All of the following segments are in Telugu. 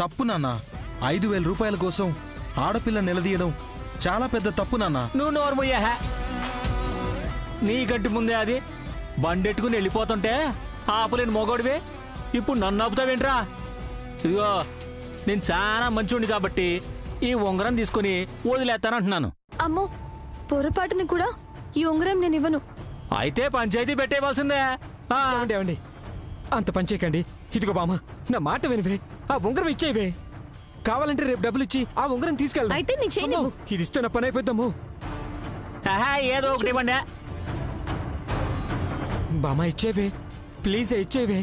తప్పు నాన్న. 5,000 రూపాయల కోసం ఆడపిల్ల నిలదీయడం చాలా పెద్ద తప్పు నాన్న. నువ్వు నోరుమయ్యా. నీకంటి ముందే అది బండెట్టుకుని వెళ్ళిపోతుంటే ఆపలేని మొగోడివే ఇప్పుడు నన్ను ఆపుతావేంట్రా? ఇదిగో నేను చాలా మంచివాడిని కాబట్టి ఈ ఉంగరం తీసుకుని వదిలేస్తానంటున్నాను. అమ్మో, పొరపాటుని కూడా ఈ ఉంగరం నేను ఇవ్వను. అయితే పంచాయతీ పెట్టేయవలసిందే. ఏమండి అంత పని చేయకండి. ఇదిగో బామ్మ, నా మాట వినివే, ఆ ఉంగరం ఇచ్చేవే. కావాలంటే రేపు డబ్బులు ఇచ్చి ఆ ఉంగరం తీసుకెళ్దాం. అయితే నీ చేయి నువ్వు. ఇది ఇస్తే నా పని అయిపోద్దాము. ఏదో ఒకటి ఇవ్వండి. బామ్మ ఇచ్చేవే, ప్లీజ్ ఇచ్చేవే.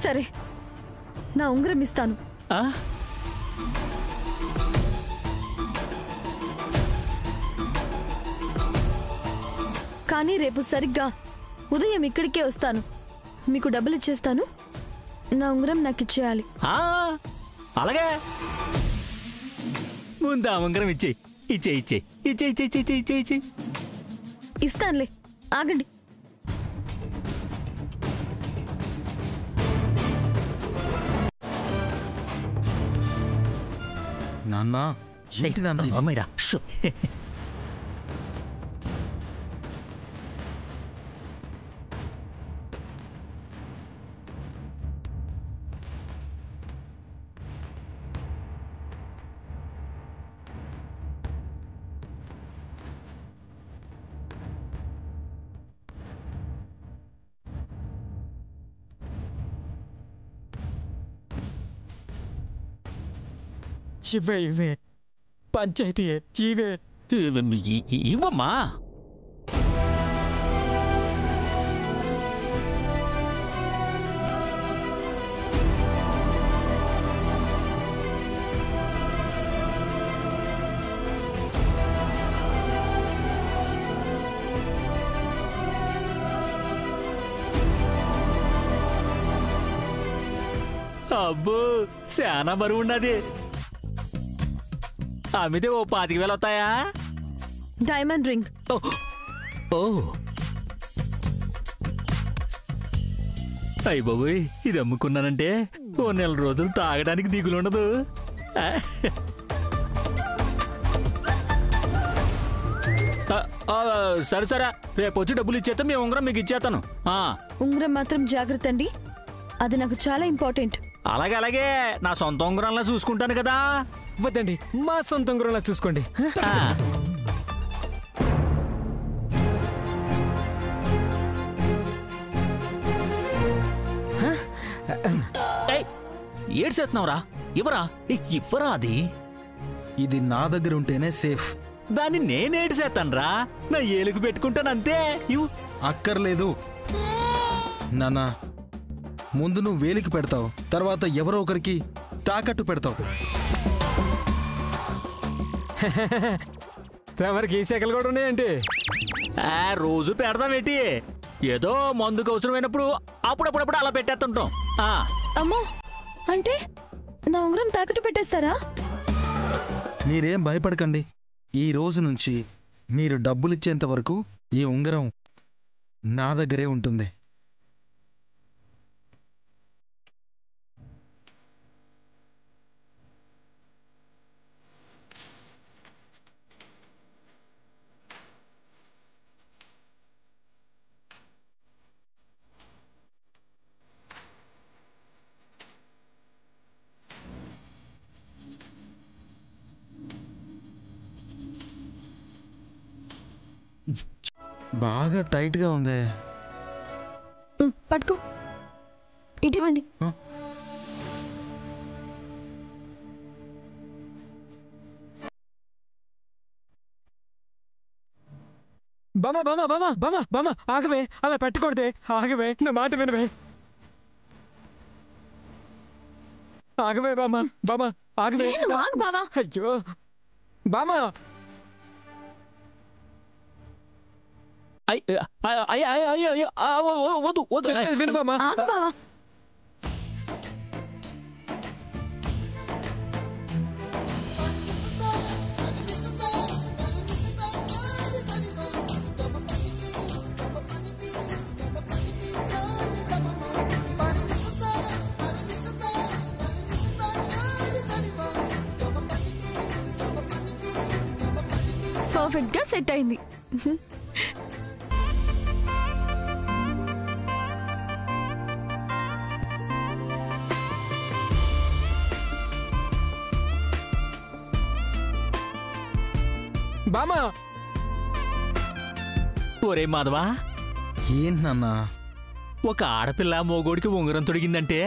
సరే, నా ఉంగరం ఇస్తాను. కానీ రేపు సరిగ్గా ఉదయం ఇక్కడికే వస్తాను. మీకు డబ్బులు ఇచ్చేస్తాను. నా ఉంగరం నాకు ఇచ్చేయాలి. అలాగే ముందు ఆ ఉంగరం ఇచ్చేయి. ఇస్తానులే, ఆగండి. నాన్న ఏంటి నాన్న? ఇవే పంచాయతీ ఇవే ఇవ్వమ్మా. అబ్బో, చాలా బరువు ఉన్నది. అమ్మితే ఓ 25,000 వస్తాయా? Diamond ring. ఓ అయ్య బాబోయ్, ఇది అమ్ముకున్నానంటే ఓ 4 రోజులు తాగడానికి దిగులుండదు. సరే సరే, రేపు వచ్చి డబ్బులు ఇచ్చేస్తా. మీ ఉంగరం మీకు ఇచ్చేస్తాను. ఉంగరం మాత్రం జాగ్రత్త అండి, అది నాకు చాలా ఇంపార్టెంట్. అలాగే అలాగే, నా సొంత ఉంగరంలా చూసుకుంటాను కదా. వద్దండి, మా సొంత ఉంగరంలా చూసుకోండి. ఏడ్చేస్తున్నావురా? ఇవ్వరా ఇవ్వరా. అది ఇది నా దగ్గర ఉంటేనే సేఫ్. దాన్ని నేనేడ్చేస్తానురా, నా ఏలుగు పెట్టుకుంటానంతే. ఇవ్వు. అక్కర్లేదు నాన్న. ముందు నువ్వు వేలికి పెడతావు, తర్వాత ఎవరో ఒకరికి తాకట్టు పెడతావు. ఎవరికి ఈ శాఖలు కూడా ఉన్నాయంటే రోజు పెడదామేంటి? ఏదో మందుకు అవసరమైనప్పుడు అప్పుడప్పుడప్పుడు అలా పెట్టేస్తుంటాం. అమ్మో, అంటే నా ఉంగరం తాకట్టు పెట్టేస్తారా? మీరేం భయపడకండి. ఈ రోజు నుంచి మీరు డబ్బులిచ్చేంత వరకు ఈ ఉంగరం నా దగ్గరే ఉంటుంది. బాగా టైట్గా ఉంది. పట్టుకో, ఇటువంటి బామా బామా బామా బామా బామా ఆగవే, అలా పెట్టకూడదే. ఆగవే, నా మాట వినవే. ఆగవే బామా బామా ఆగవే. అయ్యో బామా. వద్దు వద్దు, విను బామా. పర్ఫెక్ట్ గా సెట్ అయింది. బామా ఒరే మాధవా, ఏంటి నాన్న? ఒక ఆడపిల్ల మోగోడికి ఉంగరం తొడిగిందంటే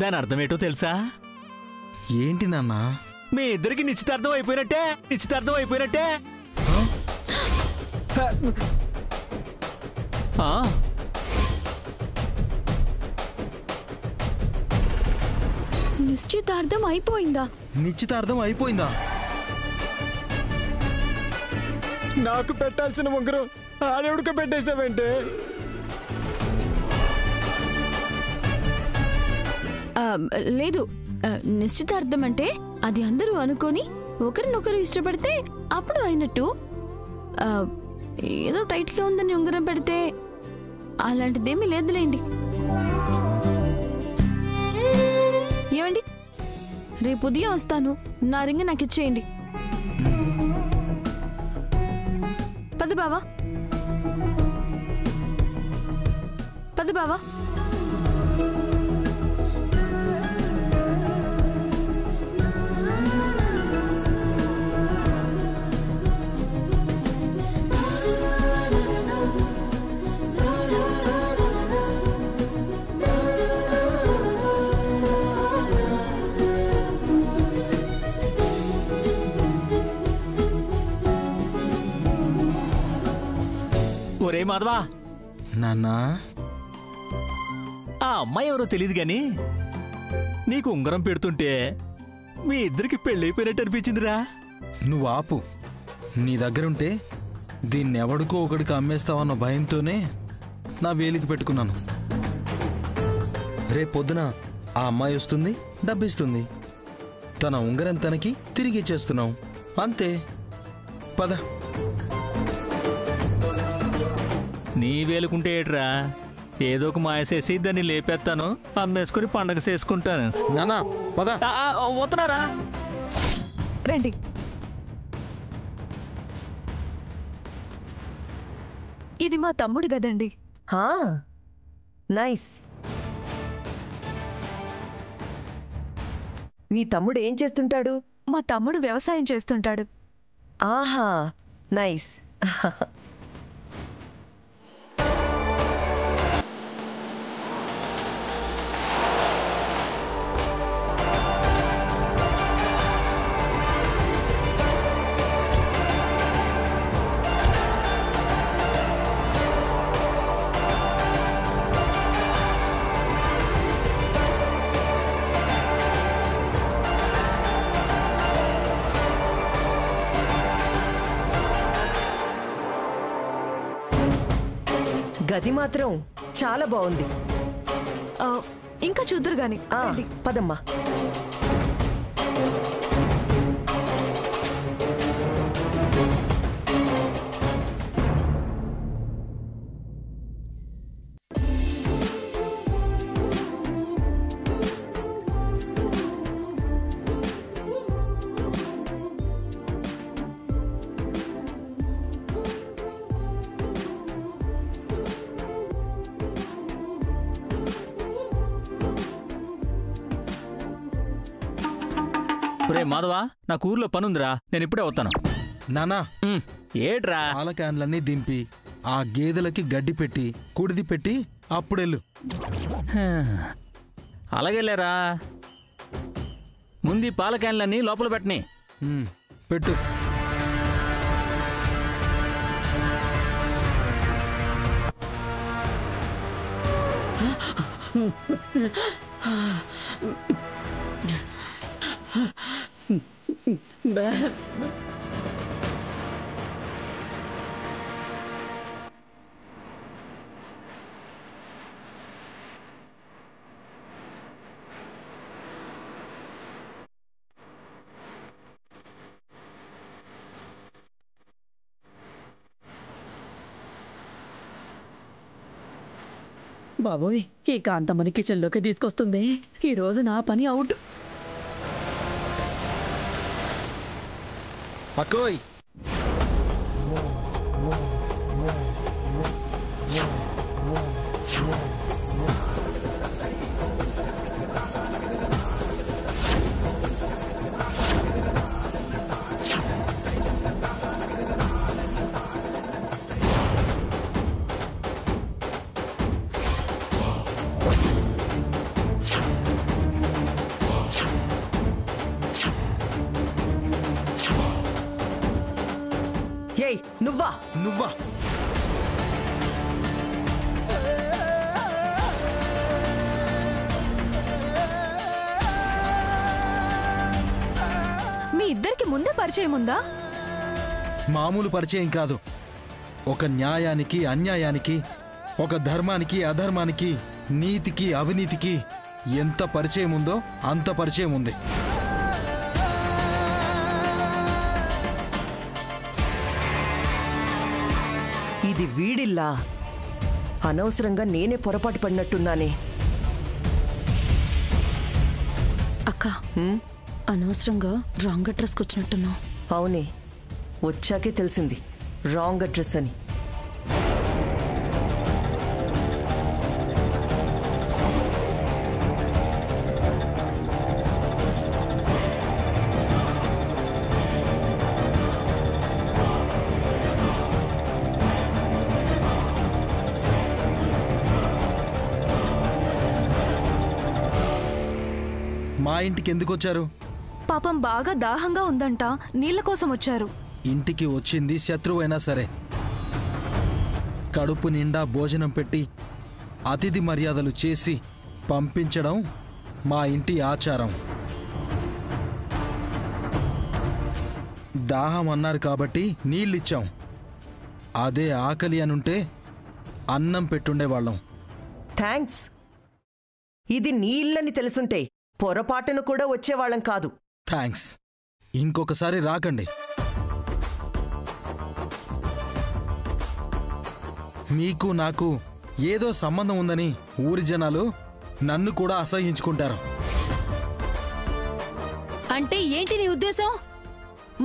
దాని అర్థమేటో తెలుసా? ఏంటి నాన్న? మీ ఇద్దరికి నిశ్చితార్థం అయిపోయినట్టే. ఆ, నిశ్చితార్థం అయిపోయిందా? నిశ్చితార్థం అయిపోయిందా? నాకు పెట్టాల్సిన ఉంగరం ఆడెవడికి పెట్టేశావంటే? లేదు, నిశ్చితార్థం అంటే అది అందరూ అనుకొని ఒకరినొకరు ఇష్టపడితే అప్పుడు అయినట్టు. ఏదో టైట్ గా ఉందని ఉంగరం పెడితే అలాంటిదేమీ లేదులేండి. ఏమండి, రేపు ఉదయం వస్తాను, నా రింగ్ నాకు ఇచ్చేయండి. పద బావా, పద బావా. ఒరే మాధవా, నాన్నా, ఆ అమ్మాయి ఎవరో తెలియదు గాని నీకు ఉంగరం పెడుతుంటే మీ ఇద్దరికి పెళ్ళైపోయినట్టు అనిపించిందిరా. నువ్వు ఆపు. నీ దగ్గరుంటే దీన్ని ఎవడికో ఒకడికి అమ్మేస్తావన్న భయంతోనే నా వేలికి పెట్టుకున్నాను. రేపొద్దున ఆ అమ్మాయి వస్తుంది, డబ్బిస్తుంది, తన ఉంగరం తనకి తిరిగి ఇచ్చేస్తున్నావు, అంతే. పద. నీ వేలుకుంటే ఏట్రా, ఏదో ఒక మాయ చేసి దాన్ని లేపేస్తాను, అమ్మేసుకుని పండగ చేసుకుంటాను. నానా పద. వస్తున్నారా? రండి. ఇది మా తమ్ముడు కదండి. నైస్. మీ తమ్ముడు ఏం చేస్తుంటాడు? మా తమ్ముడు వ్యవసాయం చేస్తుంటాడు. ఆహా, నైస్. గది మాత్రం చాలా బాగుంది. ఇంకా చూద్దరు గాని. పదమ్మా. రే మాధవా, నాకు ఊర్లో పనుందిరా, నేను ఇప్పుడే వస్తాను. నానా, ఏట్రా? పాల క్యాన్లన్నీ దింపి ఆ గేదెలకి గడ్డి పెట్టి కుడిది పెట్టి అప్పుడెళ్ళు. అలాగేలేరా, ముందు పాల క్యాన్లన్నీ లోపల పెట్టని. పెట్టు. బాబోయ్, ఈ కాంతమ్మని కిచెన్లోకి తీసుకొస్తుంది. ఈ రోజు నా పని అవుట్. అక్కోయ్, ఏయ్ నువ్వా? నువ్వా? మీ ఇద్దరికి ముందే పరిచయం ఉందా? మామూలు పరిచయం కాదు. ఒక న్యాయానికి అన్యాయానికి, ఒక ధర్మానికి అధర్మానికి, నీతికి అవినీతికి ఎంత పరిచయం ఉందో అంత పరిచయం ఉంది. ఇది వీడిల్లా. అనవసరంగా నేనే పొరపాటు పడినట్టున్నానే. అక్క అనవసరంగా రాంగ్ అడ్రస్కి వచ్చినట్టున్నావు. అవునే, వచ్చాకే తెలిసింది రాంగ్ అడ్రస్ అని. మా ఇంటికి ఎందుకు వచ్చారు? పాపం బాగా దాహంగా ఉందంట, నీళ్ల కోసం వచ్చారు. ఇంటికి వచ్చింది శత్రువైనా సరే కడుపు నిండా భోజనం పెట్టి అతిథి మర్యాదలు చేసి పంపించడం మా ఇంటి ఆచారం. దాహం అన్నారు కాబట్టి నీళ్ళిచ్చాం. అదే ఆకలి అనుంటే అన్నం పెట్టుండేవాళ్ళం. థ్యాంక్స్. ఇది నీ ఇల్లని తెలుసుంటే పొరపాటును కూడా వచ్చేవాళ్ళం కాదు. థ్యాంక్స్. ఇంకొకసారి రాకండి. మీకు నాకు ఏదో సంబంధం ఉందని ఊరి జనాలు నన్ను కూడా అసహ్యించుకుంటారు. అంటే ఏంటి నీ ఉద్దేశం?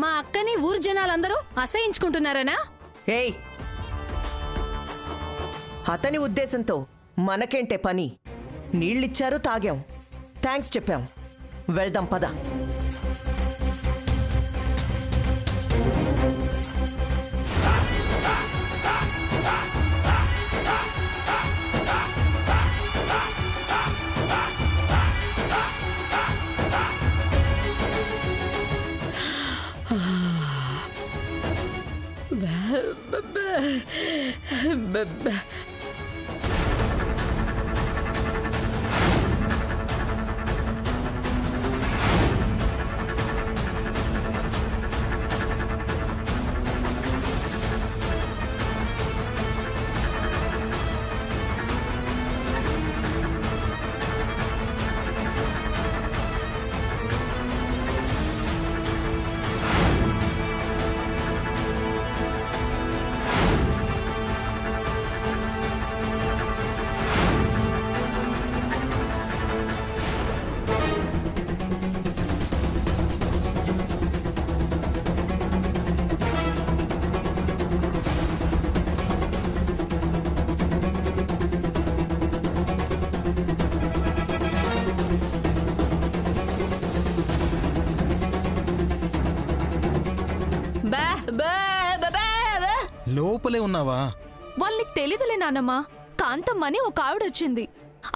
మా అక్కని ఊరు జనాలందరూ అసహించుకుంటున్నారనా? ఏయ్, అతని ఉద్దేశంతో మనకేంటే పని? నీళ్ళిచ్చారు, తాగాం, థ్యాంక్స్ చెప్పాం, వెళ్దాం పద. లోపలే ఉన్నావా? వాళ్ళకి తెలీదులే నాన్నమ్మా. కాంతమ్మ అని ఒక ఆవిడొచ్చింది.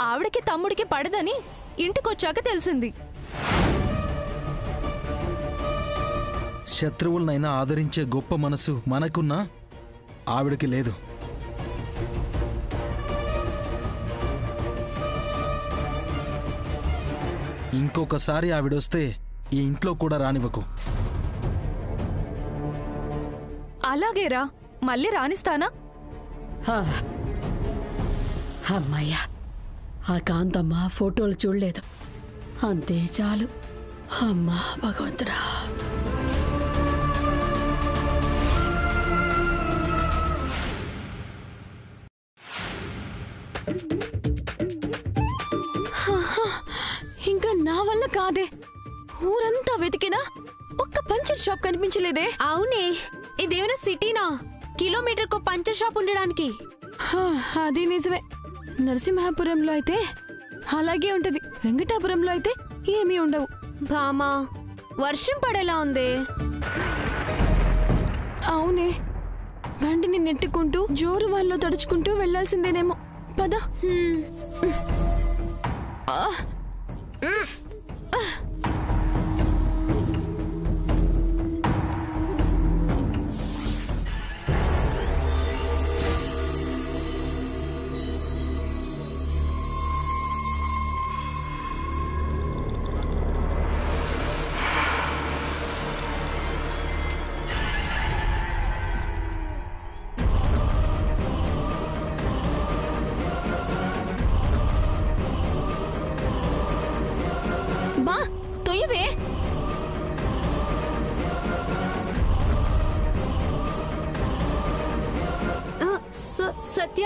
ఆవిడకి తమ్ముడికి పడదని ఇంటికొచ్చాక తెలిసింది. శత్రువులనైనా ఆదరించే గొప్ప మనసు మనకున్నా ఆవిడకి లేదు. ఇంకొకసారి ఆవిడొస్తే ఈ ఇంట్లో కూడా రానివ్వకు. అలాగేరా, మళ్ళీ రానిస్తానా? అమ్మయ్యా, ఆ కాంతమ్మ ఫోటోలు చూడలేదు, అంతే చాలు. అమ్మా భగవంతుడా. ఇంకా నా వల్ల కాదే. ఊరంతా వెతికినా ఒక్క పంచర్ షాప్ కనిపించలేదే. అవునే, ఇదేమైనా సిటీనా? కిలోమీటర్కు పంచర్ షాప్ ఉండడానికి. అది నిజమే. నరసింహాపురంలో అయితే అలాగే ఉంటది, వెంకటాపురంలో అయితే ఏమీ ఉండవు. బామా, వర్షం పడేలా ఉంది. అవునే, బండిని నెట్టుకుంటూ జోరు వాళ్ళలో తడుచుకుంటూ వెళ్లాల్సిందేనేమో. పద. బా తొయ్యవే. సత్య,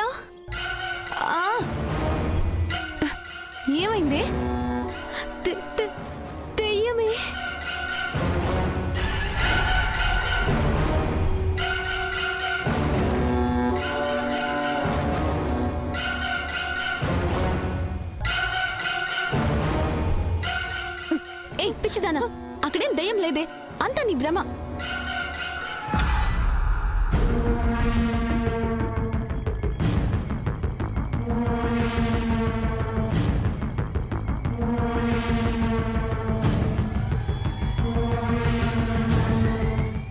ఏమైంది? దెయ్యమే. ఏ పిచ్చిదానా, అక్కడేం దయ్యం లేదే, అంతా నీ భ్రమ.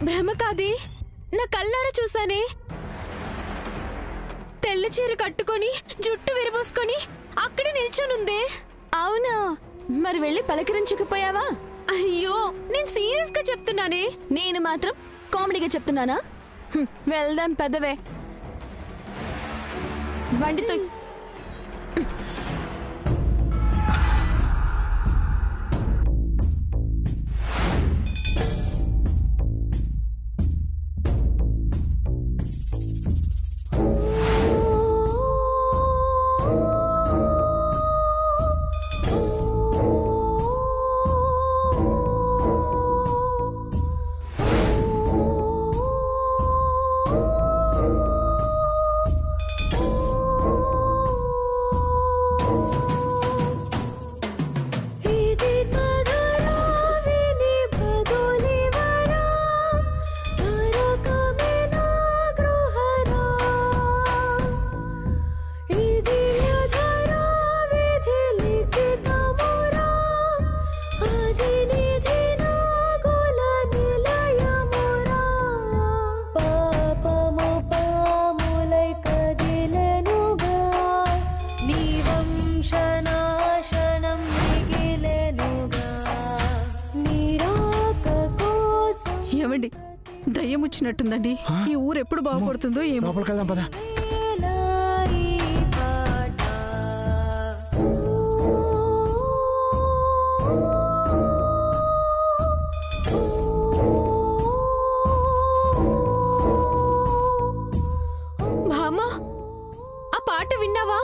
భ్రమ కాదే, నా కళ్ళారా చూసానే. తెల్ల చీర కట్టుకొని జుట్టు విరబోసుకొని అక్కడే నిల్చొనుందే. అవునా, మరి వెళ్ళి పలకరించకపోయావా? అయ్యో, నేను సీరియస్ గా చెప్తున్నానే. నేను మాత్రం కామెడీగా చెప్తున్నానా? వెళ్దాం పెదవే. బండితో దయ్యం వచ్చినట్టుందండి. ఈ ఊరు ఎప్పుడు బాగుపడుతుందో ఏమో. భామా, ఆ పాట విన్నావా?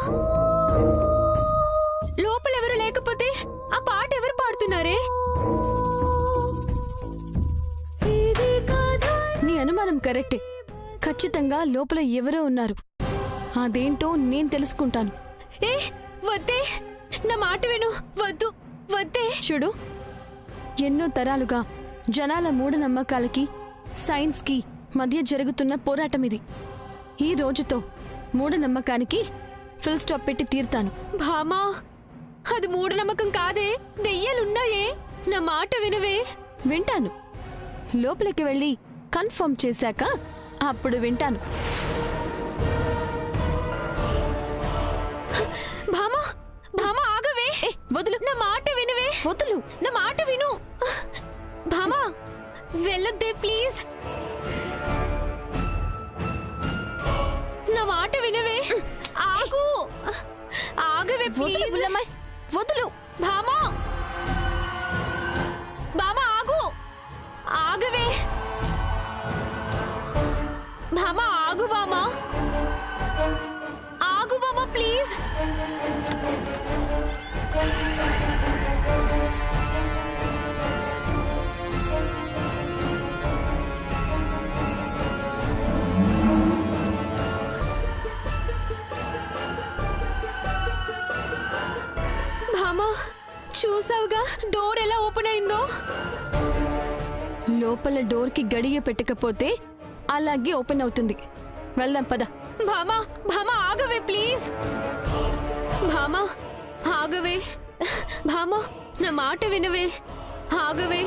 లోపలెవరు లేకపోతే ఆ పాట ఎవరు పాడుతున్నారే? నీ అనుమానం కరెక్టే. ఖచ్చితంగా లోపల ఎవరో ఉన్నారు. అదేంటో నేను తెలుసుకుంటాను. ఏ వద్దే, నా మాట విను. వద్దు వద్దే. చూడు, ఎన్నో తరాలుగా జనాల మూఢనమ్మకాలకి సైన్స్కి మధ్య జరుగుతున్న పోరాటం ఇది. ఈ రోజుతో మూఢనమ్మకానికి ఫుల్ స్టాప్ పెట్టి తీరుతాను. భామా, అది మూఢనమ్మకం కాదే, దెయ్యాలున్నాయే. నా మాట వినవే. వింటాను. లోపలికి వెళ్ళి కన్ఫర్మ్ చేశాక అప్పుడు వింటాను. భామా, భామా ఆగవే. వదులు, నా మాట వినవే. వదులు, నా మాట విను. భామా వెళ్ళొద్దే ప్లీజ్. నా మాట వినవే. ఆగు, ఆగవే ప్లీజ్. వదులు భామా. భామా ఆగు, ఆగవే. భామా ఆగు. భామా ఆగు. భామా ప్లీజ్. భామా, చూసావుగా డోర్ ఎలా ఓపెన్ అయిందో. లోపల డోర్ కి గడియ పెట్టకపోతే అలాగే ఓపెన్ అవుతుంది. వెళ్దాం పద. భామా, భామా ఆగవే ప్లీజ్. బామా ఆగవే, బామా నా మాట వినవే, ఆగవే.